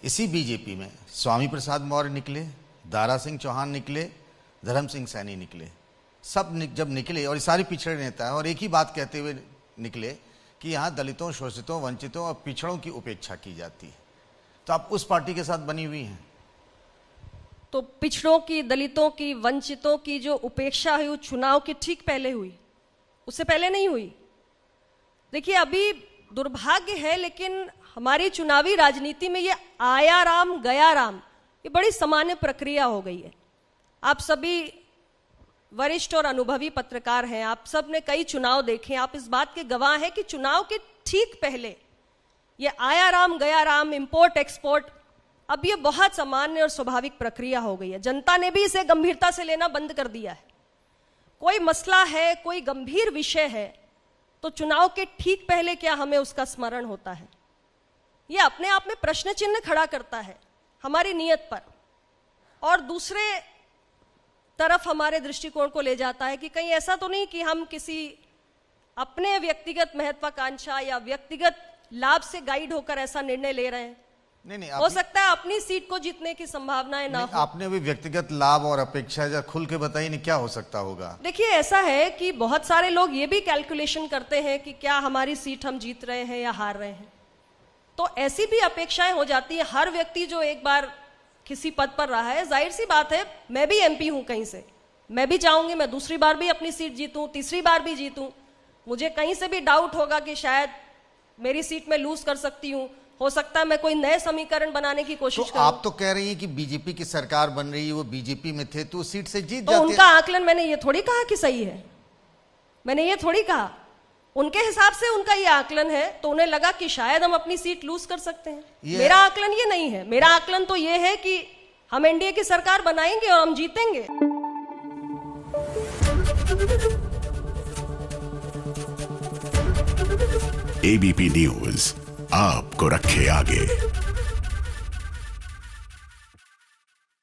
इसी बीजेपी में स्वामी प्रसाद मौर्य निकले, दारा सिंह चौहान निकले, धर्म सिंह सैनी निकले। सब जब निकले और ये सारे पिछड़े नेता हैं और एक ही बात कहते हुए निकले कि यहाँ दलितों, शोषितों, वंचितों और पिछड़ों की उपेक्षा की जाती है। तो आप उस पार्टी के साथ बनी हुई हैं। तो पिछड़ों की, दलितों की, वंचितों की जो उपेक्षा हुई वो चुनाव के ठीक पहले हुई, उससे पहले नहीं हुई। देखिए, अभी दुर्भाग्य है लेकिन हमारी चुनावी राजनीति में ये आया राम गया राम, ये बड़ी सामान्य प्रक्रिया हो गई है। आप सभी वरिष्ठ और अनुभवी पत्रकार हैं, आप सब ने कई चुनाव देखे, आप इस बात के गवाह हैं कि चुनाव के ठीक पहले ये आया राम गया राम, इंपोर्ट एक्सपोर्ट, अब ये बहुत सामान्य और स्वाभाविक प्रक्रिया हो गई है। जनता ने भी इसे गंभीरता से लेना बंद कर दिया है। कोई मसला है, कोई गंभीर विषय है, तो चुनाव के ठीक पहले क्या हमें उसका स्मरण होता है? ये अपने आप में प्रश्न चिन्ह खड़ा करता है हमारी नीयत पर, और दूसरे तरफ हमारे दृष्टिकोण को ले जाता है कि कहीं ऐसा तो नहीं कि हम किसी अपने व्यक्तिगत महत्वाकांक्षा या व्यक्तिगत लाभ से गाइड होकर ऐसा निर्णय ले रहे हैं। नहीं, हो सकता है अपनी सीट को जीतने की संभावनाएं ना हो। आपने अभी व्यक्तिगत लाभ और अपेक्षा जरा खुल के बताइए नहीं, क्या हो सकता होगा? देखिए, ऐसा है कि बहुत सारे लोग ये भी कैलकुलेशन करते हैं कि क्या हमारी सीट हम जीत रहे हैं या हार रहे हैं, तो ऐसी भी अपेक्षाएं हो जाती है। हर व्यक्ति जो एक बार किसी पद पर रहा है, जाहिर सी बात है, मैं भी एमपी हूं कहीं से, मैं भी चाहूंगी मैं दूसरी बार भी अपनी सीट जीतूं, तीसरी बार भी जीतूं। मुझे कहीं से भी डाउट होगा कि शायद मेरी सीट में लूज कर सकती हूं, हो सकता है मैं कोई नए समीकरण बनाने की कोशिश करूं। आप तो कह रही हैं कि बीजेपी की सरकार बन रही है, वो बीजेपी में थे तो सीट से जीत तो जाते। उनका आकलन मैंने ये थोड़ी कहा कि सही है, मैंने ये थोड़ी कहा, उनके हिसाब से उनका ये आकलन है, तो उन्हें लगा कि शायद हम अपनी सीट लूज कर सकते हैं। मेरा आकलन ये नहीं है। मेरा आकलन तो ये है कि हम एनडीए की सरकार बनाएंगे और हम जीतेंगे। एबीपी न्यूज आपको रखे आगे।